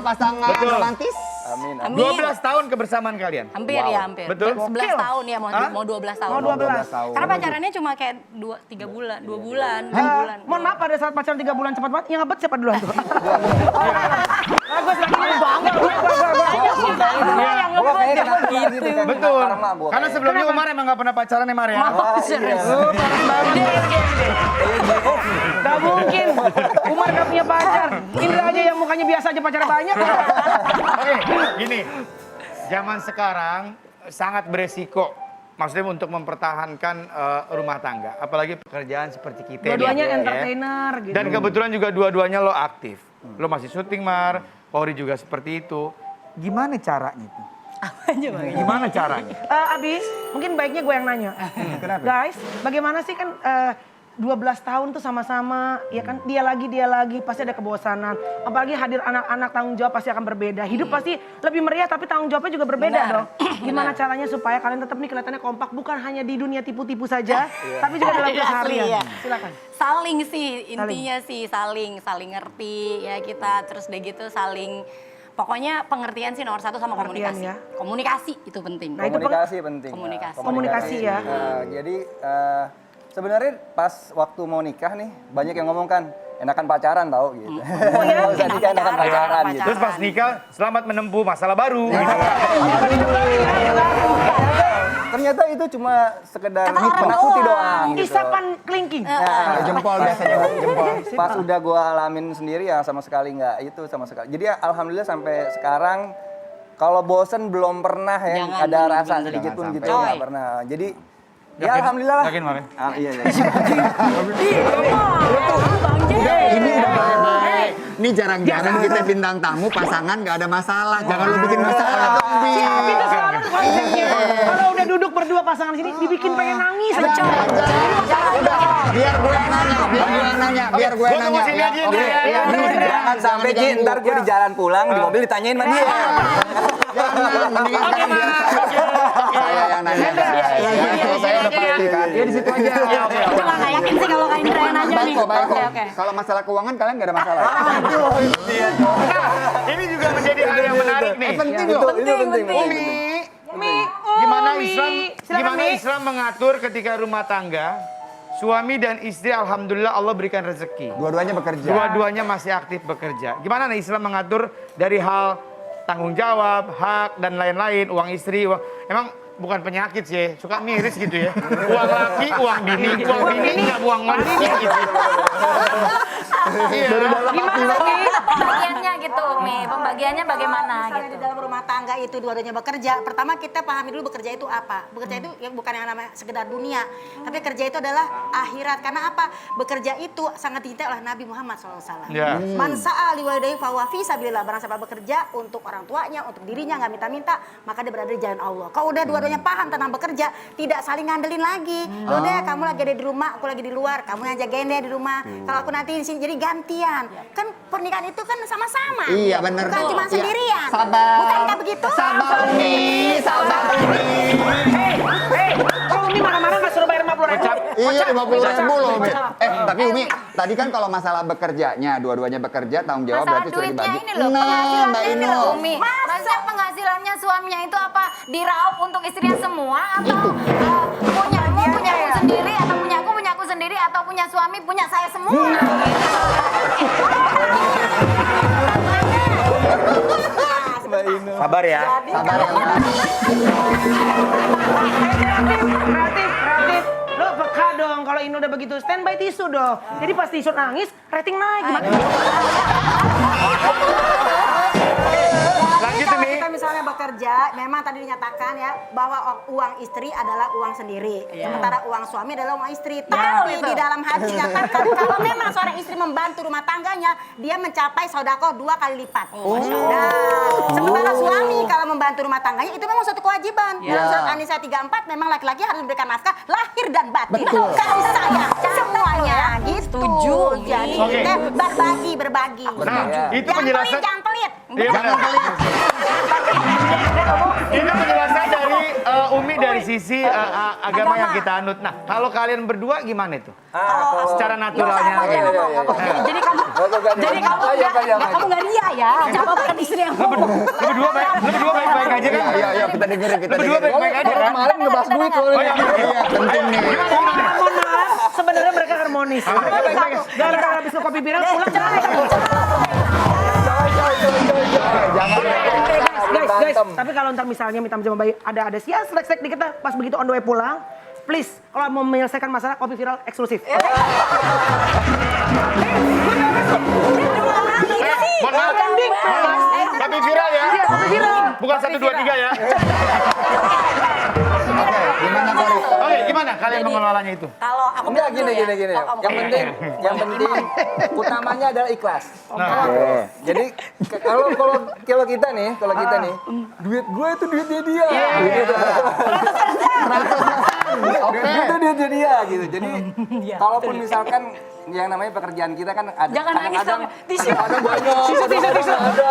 pasangan romantis. Amin. 12 tahun kebersamaan kalian. Hampir ya, hampir. Betul? 11 tahun ya, mau 12 tahun. Mau 12 tahun. Karena pacarannya cuma kayak 2-3 bulan, 2 bulan, 2 bulan. Mohon maaf pada saat pacaran 3 bulan cepat banget, yang ngebet siapa duluan tuh? Gue lagi banget. Yang ngebet ya. Gitu. Betul. Karena sebelumnya Umar emang gak pernah pacaran ya, Mar ya? Serius. Gak mungkin. Umar gak punya pacar. Indra aja yang mukanya biasa aja pacar banyak. Oke, gini. Zaman sekarang sangat beresiko. Maksudnya untuk mempertahankan rumah tangga. Apalagi pekerjaan seperti kita. Dua-duanya ya. entertainer gitu. Dan kebetulan juga dua-duanya lo aktif. Lo masih syuting, Mar. Pauri juga seperti itu. Gimana caranya itu? Gimana caranya? Abis, mungkin baiknya gue yang nanya. Guys, bagaimana sih kan 12 tahun tuh sama-sama, ya kan dia lagi pasti ada kebosanan. Apalagi hadir anak-anak, tanggung jawab pasti akan berbeda. Hidup pasti lebih meriah tapi tanggung jawabnya juga berbeda dong. Gimana caranya supaya kalian tetap nih kelihatannya kompak bukan hanya di dunia tipu-tipu saja, tapi juga dalam keseharian. Iya. Silakan. Saling sih, intinya sih saling ngerti ya kita. Terus udah gitu saling, pokoknya pengertian sih nomor 1 sama Pengertian komunikasi. ya. Komunikasi itu penting. Nah, itu Komunikasi penting. Komunikasi ya. Jadi sebenarnya pas waktu mau nikah nih banyak yang ngomong kan enakan pacaran tau gitu. Oh ya? Nggak usah nikah enakan pacaran gitu. Terus pas nikah, selamat menempuh masalah baru. Ternyata itu cuma sekedar menakuti doang gitu. Isapan kelingking. Jempol biasanya, jempol. Pas udah gue alamin sendiri ya sama sekali nggak itu sama sekali. Jadi alhamdulillah sampai sekarang kalau bosen belum pernah ya Jangan ada dulu, rasa jangan sedikit pun sampai. gitu Coy. nggak pernah. Jadi ya alhamdulillah lah. Yakin, Mar? Iya. Ini udah baik. Ini jarang-jarang kita bintang tamu pasangan gak ada masalah. Jangan lu bikin masalah dong, Bi. Kita selalu konsepnya. Kalau udah duduk berdua pasangan sini dibikin pengen nangis. Biar gue yang nanya, biar gue yang nanya. Gua tunggu sini aja, Oke, Indra, ya. Jangan sampai Ji, ntar gue di jalan pulang di mobil ditanyain sama dia. Jangan, mendingan sekarang biar saya yang nanya. Saya udah pasti kan. Ya di situ aja. Cuma nggak yakin sih kalau kayak Indra yang nanya nih. Baik kok. Oke. Kalau masalah keuangan kalian gak ada masalah. Nah, ini juga menjadi hal yang menarik nih. Penting Itu loh. penting. Gimana Islam mengatur ketika rumah tangga suami dan istri alhamdulillah Allah berikan rezeki. Dua-duanya bekerja. Dua-duanya masih aktif bekerja. Gimana nih Islam mengatur dari hal tanggung jawab, hak dan lain-lain, uang istri, uang emang bukan penyakit sih, suka miris gitu ya. Uang laki, uang bini nggak uang laki gitu. Iya. Pembagiannya gitu, Mi. Pembagiannya bagaimana Misalnya gitu? di dalam rumah tangga itu dua-duanya bekerja. Pertama kita pahami dulu bekerja itu apa. Bekerja itu ya bukan yang namanya sekedar dunia, tapi kerja itu adalah akhirat. Karena apa? Bekerja itu sangat dicintai oleh Nabi Muhammad SAW. Ya. Man sa'a liwalidayhi fahuwa fi sabilillah. Barang siapa bekerja untuk orang tuanya, untuk dirinya, nggak minta-minta, maka dia berada di jalan Allah. Kalau udah dua-duanya paham tentang bekerja, tidak saling ngandelin lagi. Udah kamu lagi ada di rumah, aku lagi di luar, kamu yang jagain dia di rumah. Kalau aku nanti di sini jadi gantian. Kan pernikahan itu kan sama-sama. Iya benar. Bukan cuma Iya. sendirian. Sabar. Bukankah begitu? Sabar Umi, sabar Umi. Kok Umi marah-marah nggak suruh bayar 50.000? Iya 50.000 loh Umi. Tapi Umi, tadi kan kalau masalah bekerjanya, dua-duanya bekerja, tanggung jawab Masalah berarti sudah duitnya dibagi. ini loh, Mbak penghasilannya ini Ino. loh, Umi. Masa penghasilannya suaminya itu apa diraup untuk istrinya semua atau punyamu punya aku sendiri atau punya aku sendiri atau punya suami punya saya semua? Sabar ya. Sabar ya. Kreatif. Lo peka dong kalau Ino udah begitu standby tisu dong. Jadi pas tisu nangis, rating naik. Gimana? Lanjut Kalau nih. kita misalnya bekerja, memang tadi dinyatakan ya bahwa uang istri adalah uang sendiri, sementara uang suami adalah uang istri. Tapi di dalam hadis dinyatakan kalau memang seorang istri membantu rumah tangganya, dia mencapai sodako 2 kali lipat. Nah, sementara suami kalau membantu rumah tangganya itu memang suatu kewajiban. Dalam surat An-Nisa 34 memang laki-laki harus memberikan nafkah lahir dan batin. Kasih sayang semuanya gitu. Setuju. Jadi Oke. kita berbagi. Nah, itu Jangan penjelasan. pelit, jangan pelit. Iya, benar. Ini penjelasan dari Umi dari sisi agama yang kita anut. Nah, kalau kalian berdua gimana itu? Secara naturalnya. Jadi kamu nggak ria ya. Coba bukan istri yang ngomong. Lu berdua baik-baik aja kan? Iya, kita dengerin, kita Lu berdua dengerin. baik-baik aja kan? Kemarin ngebahas duit loh. Oh iya, Iya, penting nih. Mohon maaf, sebenarnya mereka harmonis. Gara-gara habis ke kopi viral pulang cerai. Jangan. Guys, tapi kalau ntar misalnya minta sama bayi ada sih ya selek-selek dikit lah pas begitu on the way pulang, please kalau mau menyelesaikan masalah kopi viral eksklusif. Mohon maaf. Tapi viral ya. Kopi viral. Bukan 1, 2, 3 ya. Oke, gimana Kori? Oke, gimana kalian mengelolanya itu? Kalau aku Enggak bilang dulu gini. ya. Oh, kamu Yang penting utamanya adalah ikhlas. Oke. Jadi kalau kita nih, duit gue itu duitnya dia. Gitu. Oke. Itu duitnya dia gitu. Jadi kalaupun misalkan yang namanya pekerjaan kita kan ada Jangan nangis kadang-kadang dong. Tisu. kadang-kadang banyak, kadang-kadang ada,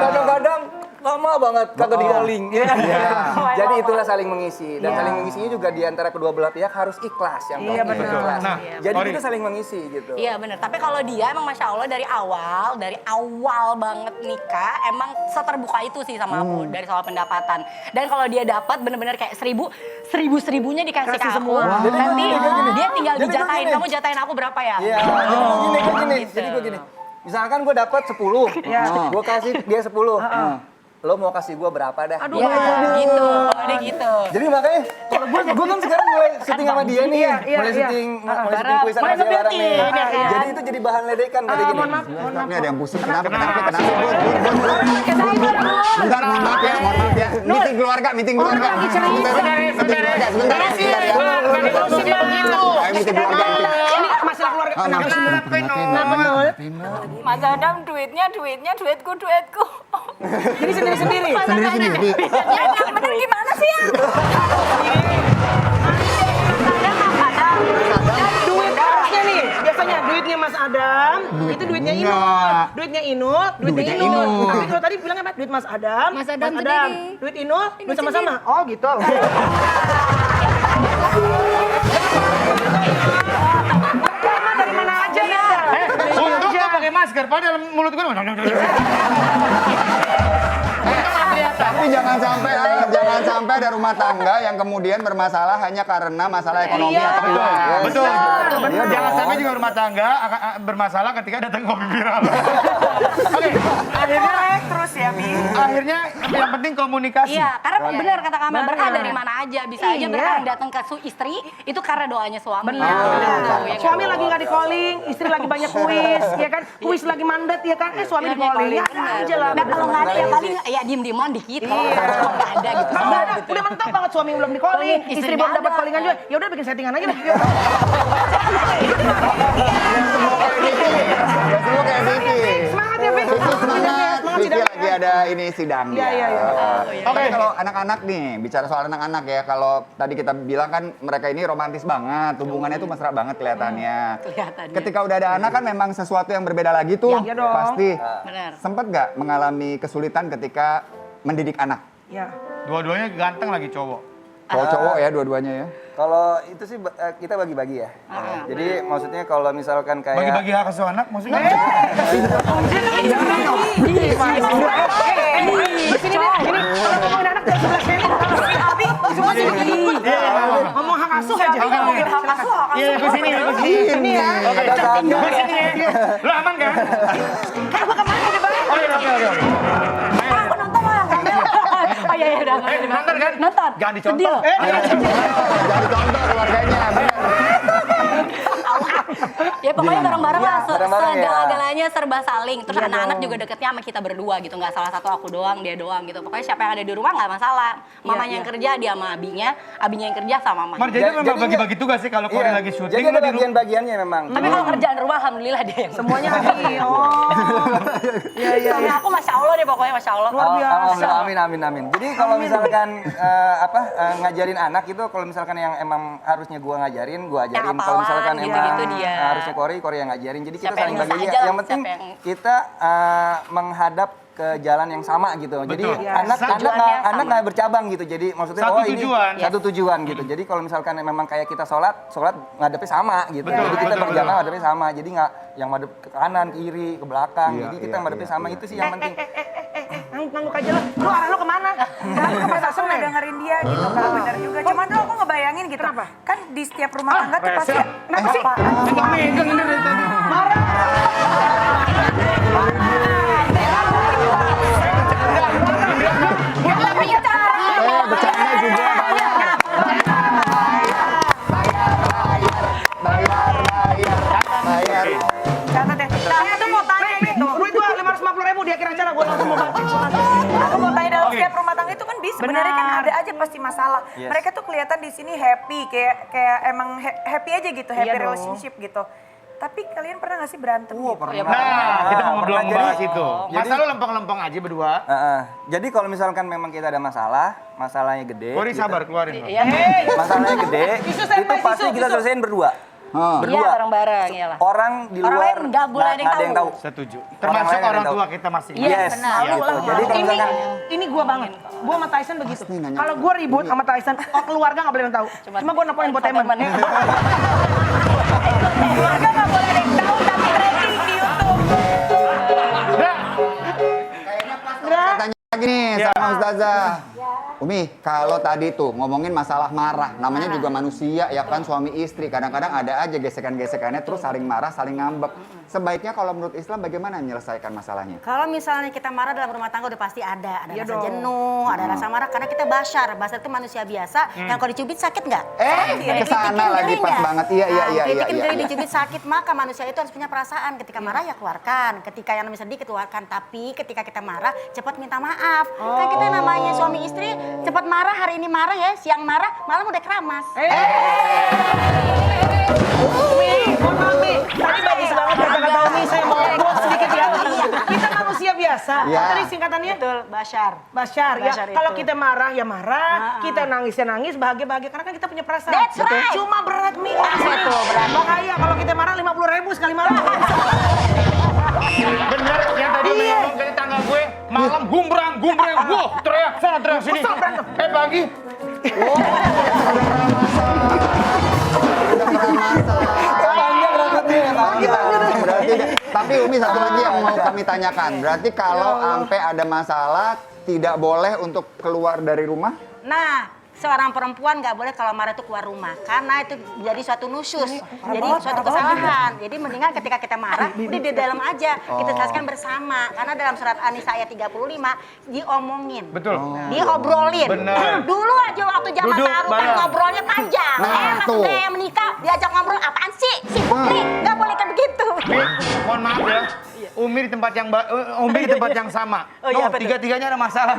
kadang-kadang lama banget kagak di calling. Jadi itulah saling mengisi dan saling mengisinya juga di antara kedua belah pihak harus ikhlas yang Iya, penting benar. ikhlas. Nah, Jadi Kori. kita saling mengisi gitu. Iya bener, tapi kalau dia emang Masya Allah dari awal banget nikah, emang seterbuka itu sih sama aku dari soal pendapatan. Dan kalau dia dapat bener-bener kayak seribunya dikasih ke Kasih aku, semua. nanti dia tinggal Jadi dijatain, gini. kamu jatain aku berapa ya? Iya, jadi gue gini. Gitu. Jadi gue gini. Misalkan gue dapat 10, gue kasih dia 10. Lo mau kasih gue berapa dah? Aduh, Iya gitu, kalau dia gitu. Jadi makanya kalau gue kan sekarang mulai syuting sama dia nih, Iya, mulai iya. syuting kuisan Mulai sama dia bareng nih. nge-build-in, ya kan? Jadi itu jadi bahan ledekan tadi gini. Mohon maaf. Ini ada yang pusing. Kenapa? Bentar, mohon maaf ya. Meeting keluarga. Meeting keluarga ya. Ayo meeting keluarga. Ini masalah keluarga. Mas Adam duitnya duitku. Jadi sendiri-sendiri. Sendiri-sendiri. Ya yang bener gimana sih ya? Duit harusnya nih, biasanya duitnya Mas Adam, itu duitnya Inul. Enggak. Duitnya Inul. Duitnya Inul. Tapi kalau tadi bilangnya apa? Duit Mas Adam. Mas Adam sendiri. Duit Inul, duit sama-sama. Oh gitu. Karena dari mana aja ya? Untung gak pakai masker, padahal mulut gue Tapi jangan sampai ada rumah tangga yang kemudian bermasalah hanya karena masalah ekonomi atau uang. Betul. Jangan sampai juga rumah tangga bermasalah ketika datang kopi viral. Oke, akhirnya Terus ya, Mi. akhirnya yang penting komunikasi. Iya, karena benar kata Kamel, berkah Benar. dari mana aja. Bisa aja Iya. berkah yang datang ke istri, itu karena doanya suami. Benar. Gitu, ya Suami kan? lagi nggak di calling, istri lagi banyak kuis, ya kan? Kuis lagi mandat, ya kan? Suami di calling. Ya ada aja lah. Nah, kalau nggak ada ya paling ya diem-dieman dikit. Kalau nggak ada gitu. Nggak ada, udah mentok banget suami belum di calling, istri Istrinya belum dapat ada. callingan juga. Ya udah bikin settingan aja deh. Semua kayak Vicky. Semangat ya, Vicky. Vicky semangat. Vicky sidang. lagi ada ini sidang. Iya, dia. iya, iya. Oke, kalau anak-anak nih, bicara soal anak-anak ya, kalau tadi kita bilang kan mereka ini romantis banget, hubungannya tuh mesra banget kelihatannya. Kelihatannya. Ketika udah ada anak kan memang sesuatu yang berbeda lagi tuh, Iya dong. pasti. Benar. Sempat nggak mengalami kesulitan ketika mendidik anak? Ya. Dua-duanya ganteng lagi cowok. Cowok-cowok ya dua-duanya ya. Kalau itu sih kita bagi-bagi ya. Jadi maksudnya kalau misalkan kayak Bagi-bagi hak asuh anak maksudnya. Sini deh, ini kalau ngomongin anak dari sebelah sini. Semua sini ikut. Ngomong hak asuh aja. Iya, ke sini, ke sini. Ini ya. Oke, ada saatnya. ke sini ya. Lo aman kan? Kan gua kemarin udah balik. Oke. Aku nonton lah. Oh iya, udah. Nonton kan? Nonton. Jangan dicontoh. Jadi contoh keluarganya, bener. Ya pokoknya bareng-bareng lah, bareng-bareng ya. segala-galanya serba saling. Terus anak-anak juga deketnya sama kita berdua gitu, nggak salah satu aku doang, dia doang gitu. Pokoknya siapa yang ada di rumah nggak masalah. Mamanya yang kerja, dia sama abinya yang kerja sama mamanya. Mar, jadi memang Jadinya- bagi-bagi tugas sih kalau Kori Iya. lagi syuting. Jadi lo ada di rumah. bagian-bagiannya memang. Tapi kalau kerjaan rumah, alhamdulillah dia yang Semuanya Abi. Oh. Iya, iya. Suami aku Masya Allah deh pokoknya, Masya Allah. Luar biasa. Amin. Jadi kalau misalkan ngajarin anak itu kalau misalkan yang emang harusnya gua ngajarin, gua ajarin. Yang Kalau misalkan hafalan, emang gitu-gitu dia. Harusnya Kori yang ngajarin. Jadi kita Siapa yang saling bagi bisa aja. aja lah, Yang penting siapa yang- kita menghadap ke jalan yang sama gitu. Jadi Betul. anak nggak bercabang gitu. Jadi maksudnya Satu ini tujuan. satu tujuan gitu. Jadi kalau misalkan memang kayak kita sholat ngadepnya sama gitu. Betul, Jadi kita betul, berjamaah betul. ngadepnya sama. Jadi nggak yang madep ke kanan, ke kiri, ke belakang. Iya, Jadi kita iya, ngadepnya iya, sama iya. itu sih yang penting. Ngangguk aja lo. Lu arah lo kemana? Aku udah dengerin dia gitu kan, bener juga. Cuman tuh aku ngebayangin gitu. Kenapa? Kan di setiap rumah tangga tuh pasti. Kenapa sih? Megang ini dari tadi. Bercanda juga bayar. Catat deh. Nah, aku tuh mau tanya gitu. Duit gua 550.000 di akhir acara gua langsung mau bantu. Aku mau tanya dalam setiap rumah tangga itu kan sebenarnya kan ada aja pasti masalah. Yes. Mereka tuh kelihatan di sini happy kayak emang happy aja gitu, happy Iya dong. relationship gitu. Tapi kalian pernah gak sih berantem gitu? Pernah. Nah, kita mau belum Pernah. bahas Jadi- itu. Masa lu lempeng-lempeng aja berdua. Jadi kalau misalkan memang kita ada masalahnya gede. Kori gitu. sabar keluarin. Iya. Masalahnya gede, Tisu, standby, itu pasti tisu, kita tisu. selesaiin berdua. Oh. Berdua. Iya, bareng-bareng, iyalah. Orang di Orang luar lain nggak boleh ada yang nggak tahu. Setuju. Orang Termasuk lain ada orang yang tua tahu. kita masing-masing. Iya, Yes, benar. gitu. Jadi kalau Ini misalkan ini gua banget. Gua sama Tyson begitu. Pasti nanya. Kalau gua ribut sama Tyson, keluarga nggak boleh yang tahu. Cuma gua nepoin buat temen. Keluarga gak boleh ada yang tahu tapi trending di YouTube. Tanya lagi nih sama Ustazah. Umi, kalau tadi tuh ngomongin masalah marah, namanya juga manusia ya kan, suami istri. Kadang-kadang ada aja gesekan-gesekannya terus saling marah, saling ngambek. Sebaiknya kalau menurut Islam bagaimana menyelesaikan masalahnya? Kalau misalnya kita marah dalam rumah tangga udah pasti ada Iya rasa dong. jenuh, ada rasa marah karena kita bashar itu manusia biasa. Yang kalau dicubit sakit nggak? Kesana lagi pas banget. Iya. Kritikin geli dicubit sakit, maka manusia itu harus punya perasaan. Ketika marah ya keluarkan, ketika yang namanya sedih keluarkan. Tapi ketika kita marah cepat minta maaf. Kan kita namanya suami istri cepat marah, hari ini marah ya, siang marah, malam udah keramas. Mohon maaf nih, tadi bagus banget kata-kata Umi, saya mau buat sedikit ya. Kita manusia biasa. Iya. Tadi singkatannya? Betul, bashar. Bashar ya. Bashar Kalau itu. kita marah ya marah, kita nangis ya nangis, bahagia karena kan kita punya perasaan. That's right. Cuma berat Mi. Betul, berat. Bahaya kalau kita marah 50.000 sekali marah. Bener, yang tadi ngomong ke tetangga gue, malam gumbrang, wah teriak sana teriak sini. Pagi, panjang rambutnya. Berarti, tapi Umi satu lagi yang mau kami tanyakan. Berarti kalau sampai ada masalah tidak boleh untuk keluar dari rumah? Nah, seorang perempuan nggak boleh kalau marah itu keluar rumah karena itu jadi suatu nusyus, jadi suatu kesalahan. Jadi mendingan ketika kita marah udah di dalam aja, kita jelaskan bersama. Karena dalam surat An-Nisa ayat 35 diomongin, betul. diobrolin. Bener. Dulu aja waktu zaman Duduk taruh kan bareng. ngobrolnya panjang. Nah, tuh. Pas udah menikah diajak ngobrol apaan sih? Sibuk nih, nggak boleh kayak begitu. Mi, mohon maaf ya. Umi di tempat yang Umi di tempat yang sama. Oh, iya, betul. Tiga-tiganya ada masalah.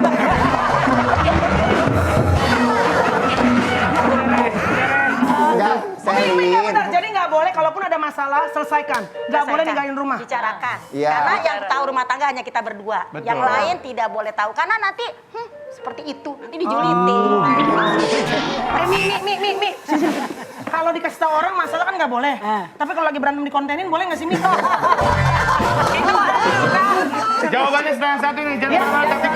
Enggak, Mi, nggak benar. Selin. Jadi nggak boleh kalaupun ada masalah selesaikan. Nggak boleh ninggalin rumah. Bicarakan. Iya. Karena yang tahu rumah tangga hanya kita berdua. Betul. Yang lain tidak boleh tahu. Karena nanti seperti itu. Nanti dijulitin. Mi. Kalau dikasih tahu orang masalah kan nggak boleh. Tapi kalau lagi berantem di kontenin boleh nggak sih Mi? Jawabannya setengah satu nih, jangan kemana-mana, tapi